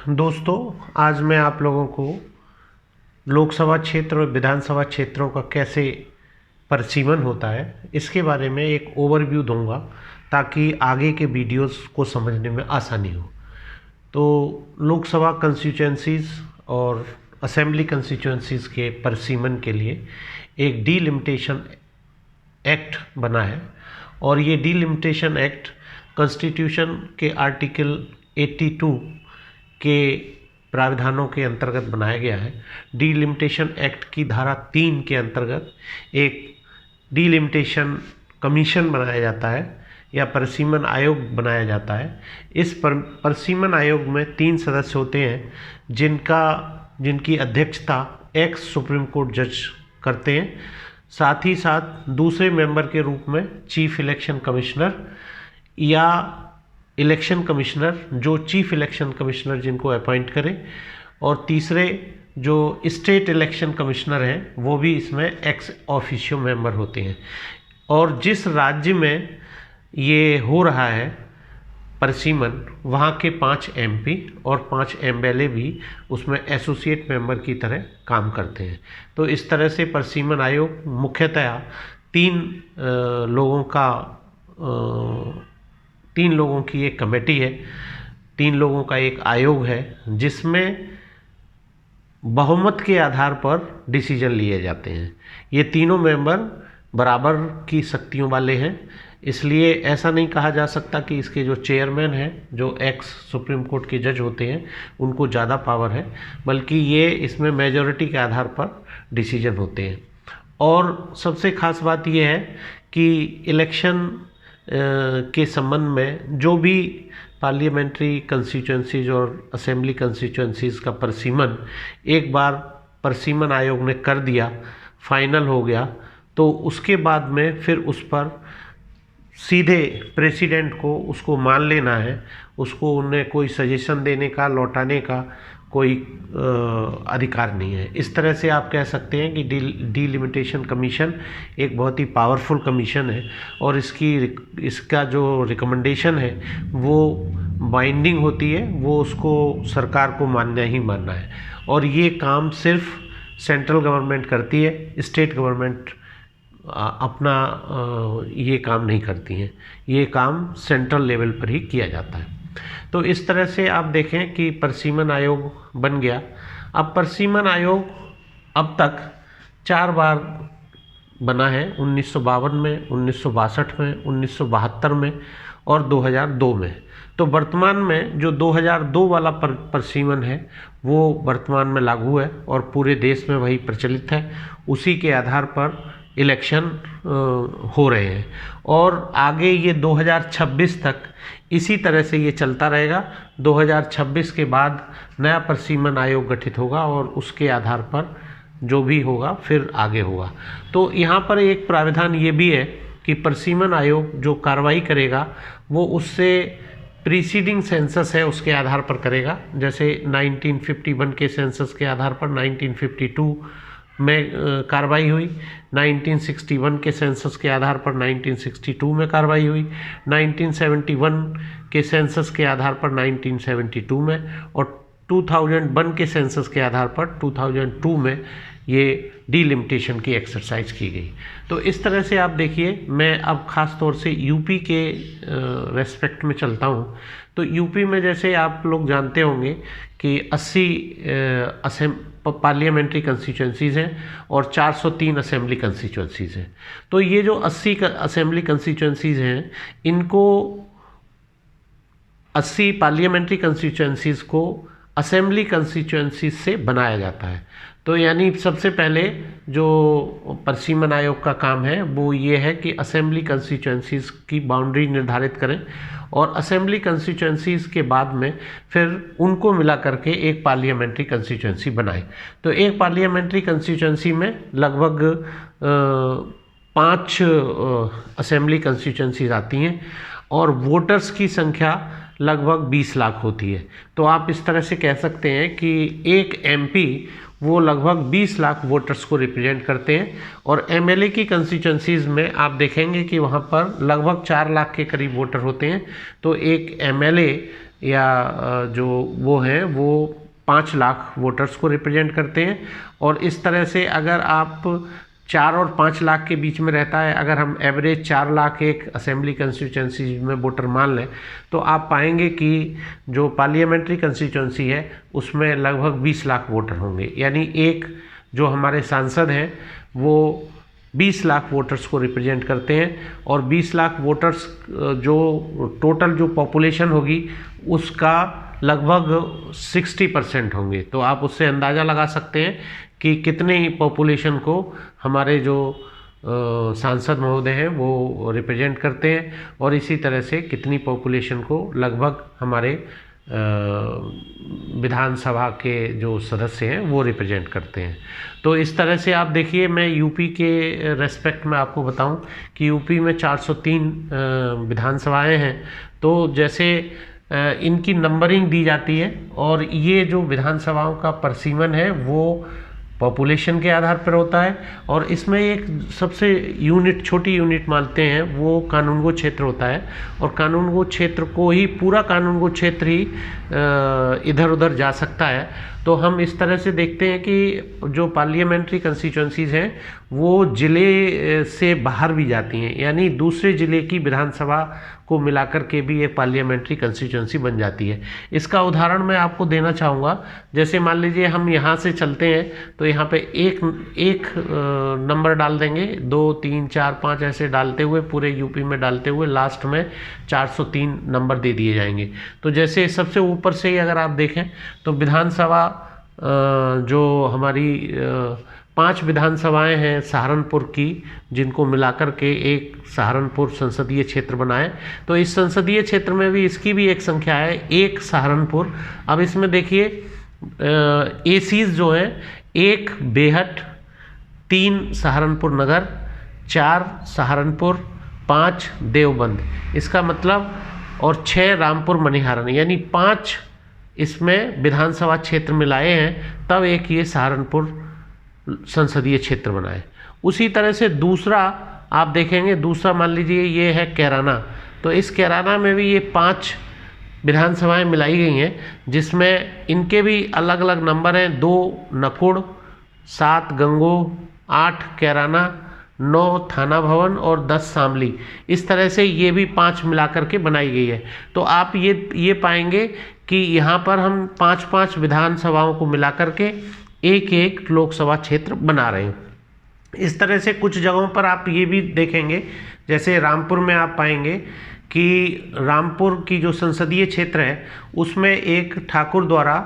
दोस्तों, आज मैं आप लोगों को लोकसभा क्षेत्र और विधानसभा क्षेत्रों का कैसे परिसीमन होता है इसके बारे में एक ओवरव्यू दूंगा ताकि आगे के वीडियोस को समझने में आसानी हो। तो लोकसभा कंस्टिट्यूएंसीज और असेंबली कंस्टिट्यूएंसीज के परिसीमन के लिए एक डीलिमिटेशन एक्ट बना है और ये डीलिमिटेशन एक्ट कॉन्स्टिट्यूशन के आर्टिकल 82 के प्रावधानों के अंतर्गत बनाया गया है। डीलिमिटेशन एक्ट की धारा 3 के अंतर्गत एक डीलिमिटेशन कमीशन बनाया जाता है या परिसीमन आयोग बनाया जाता है। इस परिसीमन आयोग में 3 सदस्य होते हैं जिनकी अध्यक्षता एक्स सुप्रीम कोर्ट जज करते हैं। साथ ही साथ दूसरे मेंबर के रूप में चीफ इलेक्शन कमिश्नर या इलेक्शन कमिश्नर जो चीफ इलेक्शन कमिश्नर जिनको अपॉइंट करें, और तीसरे जो स्टेट इलेक्शन कमिश्नर हैं वो भी इसमें एक्स ऑफिशियो मेंबर होते हैं। और जिस राज्य में ये हो रहा है परिसीमन, वहाँ के 5 एमपी और 5 एमएलए भी उसमें एसोसिएट मेंबर की तरह काम करते हैं। तो इस तरह से परिसीमन आयोग मुख्यतया 3 लोगों की एक कमेटी है, 3 लोगों का एक आयोग है जिसमें बहुमत के आधार पर डिसीजन लिए जाते हैं। ये तीनों मेंबर बराबर की शक्तियों वाले हैं, इसलिए ऐसा नहीं कहा जा सकता कि इसके जो चेयरमैन हैं जो एक्स सुप्रीम कोर्ट के जज होते हैं उनको ज़्यादा पावर है, बल्कि ये इसमें मेजॉरिटी के आधार पर डिसीजन होते हैं। और सबसे ख़ास बात यह है कि इलेक्शन के संबंध में जो भी पार्लियामेंट्री कंस्टिट्यूएंसीज और असेंबली कंस्टिट्यूएंसीज का परिसीमन एक बार परिसीमन आयोग ने कर दिया, फाइनल हो गया, तो उसके बाद में फिर उस पर सीधे प्रेसिडेंट को उसको मान लेना है, उसको उन्हें कोई सजेशन देने का, लौटाने का कोई अधिकार नहीं है। इस तरह से आप कह सकते हैं कि डीलिमिटेशन कमीशन एक बहुत ही पावरफुल कमीशन है और इसका जो रिकमेंडेशन है वो बाइंडिंग होती है, वो उसको सरकार को मानना ही मानना है। और ये काम सिर्फ सेंट्रल गवर्नमेंट करती है, स्टेट गवर्नमेंट अपना ये काम नहीं करती हैं, ये काम सेंट्रल लेवल पर ही किया जाता है। तो इस तरह से आप देखें कि परिसीमन आयोग बन गया। अब परिसीमन आयोग अब तक 4 बार बना है, 1952 में, 1962 में, 1972 में और 2002 में। तो वर्तमान में जो 2002 वाला परिसीमन है वो वर्तमान में लागू है और पूरे देश में वही प्रचलित है। उसी के आधार पर इलेक्शन हो रहे हैं और आगे ये 2026 तक इसी तरह से ये चलता रहेगा। 2026 के बाद नया परिसीमन आयोग गठित होगा और उसके आधार पर जो भी होगा फिर आगे होगा। तो यहाँ पर एक प्रावधान ये भी है कि परिसीमन आयोग जो कार्रवाई करेगा वो उससे प्रीसीडिंग सेंसस है उसके आधार पर करेगा। जैसे 1951 के सेंसस के आधार पर 1952 में कार्रवाई हुई, 1961 के सेंसस के आधार पर 1962 में कार्रवाई हुई, 1971 के सेंसस के आधार पर 1972 में और 2001 के सेंसस के आधार पर 2002 में ये डीलिमिटेशन की एक्सरसाइज की गई। तो इस तरह से आप देखिए, मैं अब ख़ास तौर से यूपी के रेस्पेक्ट में चलता हूँ। तो यूपी में जैसे आप लोग जानते होंगे कि 80 पार्लियामेंट्री कंस्टिट्यूएंसीज़ हैं और 403 असेंबली कंस्टिट्यूएंसीज़ हैं। तो ये जो 80 असेंबली कंस्टिट्यूएंसीज़ हैं, इनको 80 पार्लियामेंट्री कंस्टिट्यूएंसीज़ को असेंबली कंस्टिट्यूएंसीज से बनाया जाता है। तो यानी सबसे पहले जो परिसीमन आयोग का काम है वो ये है कि असेंबली कंस्टिट्यूएंसीज की बाउंड्री निर्धारित करें और असेंबली कंस्टिट्यूएंसीज के बाद में फिर उनको मिला करके एक पार्लियामेंट्री कंस्टिट्यूएंसी बनाएं। तो एक पार्लियामेंट्री कंस्टिट्यूएंसी में लगभग 5 असेंबली कंस्टिट्यूएंसीज आती हैं और वोटर्स की संख्या लगभग 20 लाख होती है। तो आप इस तरह से कह सकते हैं कि एक एमपी वो लगभग 20 लाख वोटर्स को रिप्रेजेंट करते हैं। और एमएलए की कंस्टिट्यूंसीज़ में आप देखेंगे कि वहाँ पर लगभग 4 लाख के करीब वोटर होते हैं। तो एक एमएलए या जो वो हैं वो 5 लाख वोटर्स को रिप्रेजेंट करते हैं। और इस तरह से अगर आप 4 और 5 लाख के बीच में रहता है, अगर हम एवरेज 4 लाख एक असेंबली कंस्टिट्यूंसी में वोटर मान लें, तो आप पाएंगे कि जो पार्लियामेंट्री कंस्टिट्यूंसी है उसमें लगभग 20 लाख वोटर होंगे। यानी एक जो हमारे सांसद हैं वो 20 लाख वोटर्स को रिप्रेजेंट करते हैं। और 20 लाख वोटर्स जो टोटल जो पॉपुलेशन होगी उसका लगभग 60% होंगे। तो आप उससे अंदाज़ा लगा सकते हैं कि कितने पॉपुलेशन को हमारे जो सांसद महोदय हैं वो रिप्रेजेंट करते हैं, और इसी तरह से कितनी पॉपुलेशन को लगभग हमारे विधानसभा के जो सदस्य हैं वो रिप्रेजेंट करते हैं। तो इस तरह से आप देखिए, मैं यूपी के रेस्पेक्ट में आपको बताऊं कि यूपी में 403 विधानसभाएं हैं। तो जैसे इनकी नंबरिंग दी जाती है, और ये जो विधानसभाओं का परिसीमन है वो पॉपुलेशन के आधार पर होता है। और इसमें एक सबसे यूनिट, छोटी यूनिट मानते हैं, वो कानूनगो क्षेत्र होता है। और कानूनगो क्षेत्र को ही, पूरा कानूनगो क्षेत्र ही इधर उधर जा सकता है। तो हम इस तरह से देखते हैं कि जो पार्लियामेंट्री कंस्टिट्यूंसीज़ हैं वो ज़िले से बाहर भी जाती हैं, यानी दूसरे ज़िले की विधानसभा को मिलाकर के भी एक पार्लियामेंट्री कंस्टिट्यूंसी बन जाती है। इसका उदाहरण मैं आपको देना चाहूँगा। जैसे मान लीजिए हम यहाँ से चलते हैं, तो यहाँ पे एक नंबर डाल देंगे, 2 3 4 5 ऐसे डालते हुए, पूरे यूपी में डालते हुए लास्ट में 403 नंबर दे दिए जाएंगे। तो जैसे सबसे ऊपर से ही अगर आप देखें तो विधानसभा जो हमारी 5 विधानसभाएं हैं सहारनपुर की, जिनको मिलाकर के एक सहारनपुर संसदीय क्षेत्र बनाए। तो इस संसदीय क्षेत्र में भी इसकी भी एक संख्या है, एक सहारनपुर। अब इसमें देखिए एसीज जो हैं, 1 बेहट, 3 सहारनपुर नगर, 4 सहारनपुर, 5 देवबंद, इसका मतलब, और 6 रामपुर मनिहारन, यानी 5 इसमें विधानसभा क्षेत्र मिलाए हैं, तब एक ये सहारनपुर संसदीय क्षेत्र बनाए। उसी तरह से दूसरा आप देखेंगे, दूसरा मान लीजिए ये है कैराना। तो इस कैराना में भी ये 5 विधानसभाएं मिलाई गई हैं, जिसमें इनके भी अलग अलग नंबर हैं, 2 नकुड़, 7 गंगो, 8 कैराना, 9 थाना भवन और 10 शामली। इस तरह से ये भी 5 मिलाकर के बनाई गई है। तो आप ये पाएंगे कि यहाँ पर हम 5-5 विधानसभाओं को मिलाकर के एक लोकसभा क्षेत्र बना रहे हैं। इस तरह से कुछ जगहों पर आप ये भी देखेंगे, जैसे रामपुर में आप पाएंगे कि रामपुर की जो संसदीय क्षेत्र है उसमें एक ठाकुर द्वारा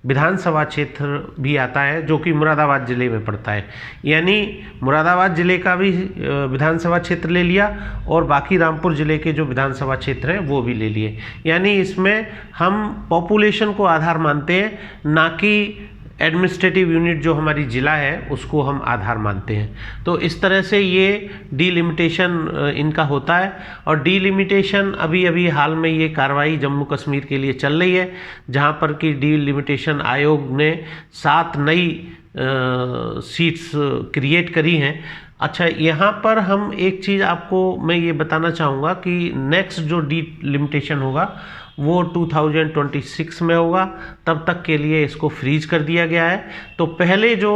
विधानसभा क्षेत्र भी आता है, जो कि मुरादाबाद ज़िले में पड़ता है। यानी मुरादाबाद ज़िले का भी विधानसभा क्षेत्र ले लिया, और बाकी रामपुर ज़िले के जो विधानसभा क्षेत्र हैं वो भी ले लिए। यानी इसमें हम पॉपुलेशन को आधार मानते हैं, ना कि एडमिनिस्ट्रेटिव यूनिट जो हमारी ज़िला है उसको हम आधार मानते हैं। तो इस तरह से ये डीलिमिटेशन इनका होता है। और डीलिमिटेशन अभी हाल में ये कार्रवाई जम्मू कश्मीर के लिए चल रही है, जहाँ पर कि डीलिमिटेशन आयोग ने 7 नई सीट्स क्रिएट करी हैं। अच्छा, यहाँ पर हम एक चीज़ आपको मैं ये बताना चाहूँगा कि नेक्स्ट जो डीलिमिटेशन होगा वो 2026 में होगा। तब तक के लिए इसको फ्रीज कर दिया गया है। तो पहले जो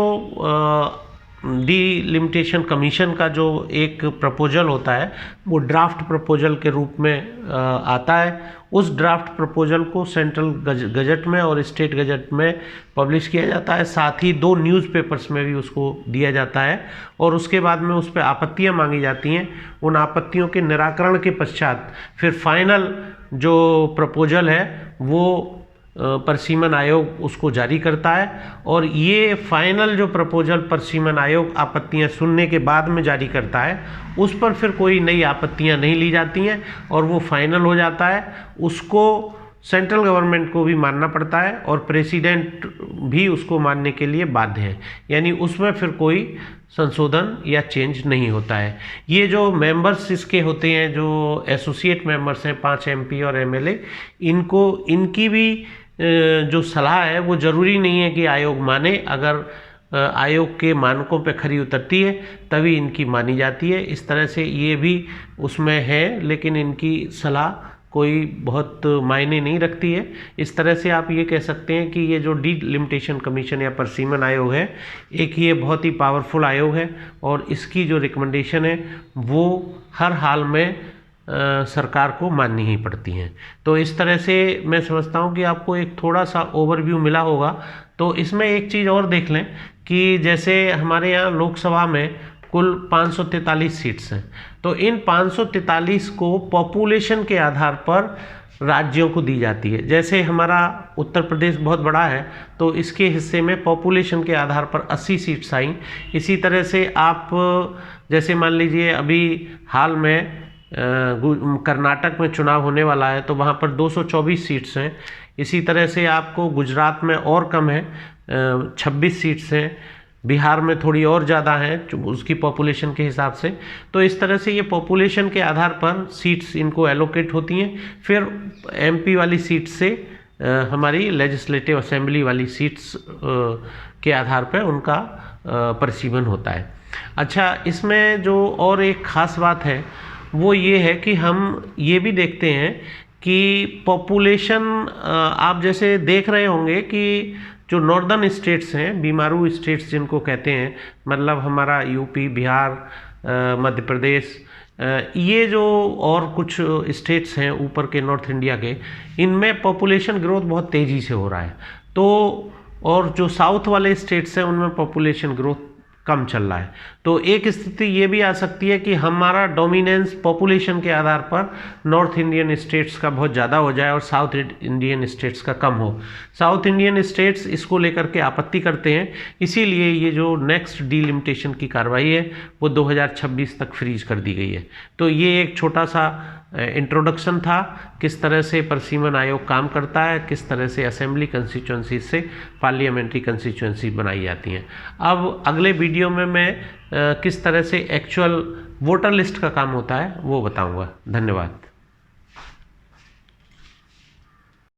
डीलिमिटेशन कमीशन का जो एक प्रपोजल होता है वो ड्राफ्ट प्रपोजल के रूप में आता है। उस ड्राफ्ट प्रपोजल को सेंट्रल गजट में और स्टेट गजट में पब्लिश किया जाता है, साथ ही 2 न्यूज़पेपर्स में भी उसको दिया जाता है, और उसके बाद में उस पर आपत्तियाँ मांगी जाती हैं। उन आपत्तियों के निराकरण के पश्चात फिर फाइनल जो प्रपोजल है वो परिसीमन आयोग उसको जारी करता है। और ये फाइनल जो प्रपोजल परिसीमन आयोग आपत्तियां सुनने के बाद में जारी करता है, उस पर फिर कोई नई आपत्तियां नहीं ली जाती हैं और वो फाइनल हो जाता है। उसको सेंट्रल गवर्नमेंट को भी मानना पड़ता है और प्रेसिडेंट भी उसको मानने के लिए बाध्य है, यानी उसमें फिर कोई संशोधन या चेंज नहीं होता है। ये जो मेंबर्स इसके होते हैं, जो एसोसिएट मेंबर्स हैं 5 MP और MLA, इनकी भी जो सलाह है वो ज़रूरी नहीं है कि आयोग माने। अगर आयोग के मानकों पे खरी उतरती है तभी इनकी मानी जाती है। इस तरह से ये भी उसमें है, लेकिन इनकी सलाह कोई बहुत मायने नहीं रखती है। इस तरह से आप ये कह सकते हैं कि ये जो डीलिमिटेशन कमीशन या परसिमन आयोग है, एक ये बहुत ही पावरफुल आयोग है और इसकी जो रिकमेंडेशन है वो हर हाल में सरकार को माननी ही पड़ती हैं। तो इस तरह से मैं समझता हूँ कि आपको एक थोड़ा सा ओवरव्यू मिला होगा। तो इसमें एक चीज़ और देख लें कि जैसे हमारे यहाँ लोकसभा में कुल 543 सीट्स हैं, तो इन 543 को पॉपुलेशन के आधार पर राज्यों को दी जाती है। जैसे हमारा उत्तर प्रदेश बहुत बड़ा है तो इसके हिस्से में पॉपुलेशन के आधार पर 80 सीट्स आई। इसी तरह से आप जैसे मान लीजिए अभी हाल में कर्नाटक में चुनाव होने वाला है तो वहाँ पर 224 सीट्स हैं। इसी तरह से आपको गुजरात में और कम है, 26 सीट्स हैं। बिहार में थोड़ी और ज़्यादा हैं उसकी पॉपुलेशन के हिसाब से। तो इस तरह से ये पॉपुलेशन के आधार पर सीट्स इनको एलोकेट होती हैं। फिर एमपी वाली सीट से हमारी लेजिस्लेटिव असेंबली वाली सीट्स के आधार पर उनका परिसीमन होता है। अच्छा, इसमें जो और एक ख़ास बात है वो ये है कि हम ये भी देखते हैं कि पॉपुलेशन, आप जैसे देख रहे होंगे कि जो नॉर्दर्न स्टेट्स हैं, बीमारू स्टेट्स जिनको कहते हैं, मतलब हमारा यूपी, बिहार, मध्य प्रदेश, ये जो और कुछ स्टेट्स हैं ऊपर के नॉर्थ इंडिया के, इनमें पॉपुलेशन ग्रोथ बहुत तेज़ी से हो रहा है। तो और जो साउथ वाले स्टेट्स हैं उनमें पॉपुलेशन ग्रोथ कम चल रहा है। तो एक स्थिति ये भी आ सकती है कि हमारा डोमिनेंस पॉपुलेशन के आधार पर नॉर्थ इंडियन स्टेट्स का बहुत ज़्यादा हो जाए और साउथ इंडियन स्टेट्स का कम हो। साउथ इंडियन स्टेट्स इसको लेकर के आपत्ति करते हैं, इसीलिए ये जो नेक्स्ट डीलिमिटेशन की कार्रवाई है वो 2026 तक फ्रीज कर दी गई है। तो ये एक छोटा सा इंट्रोडक्शन था, किस तरह से परसिमन आयोग काम करता है, किस तरह से असेंबली कंस्टिट्यूंसी से पार्लियामेंट्री कंस्टिट्यूंसी बनाई जाती हैं। अब अगले वीडियो में मैं किस तरह से एक्चुअल वोटर लिस्ट का काम होता है वो बताऊंगा। धन्यवाद।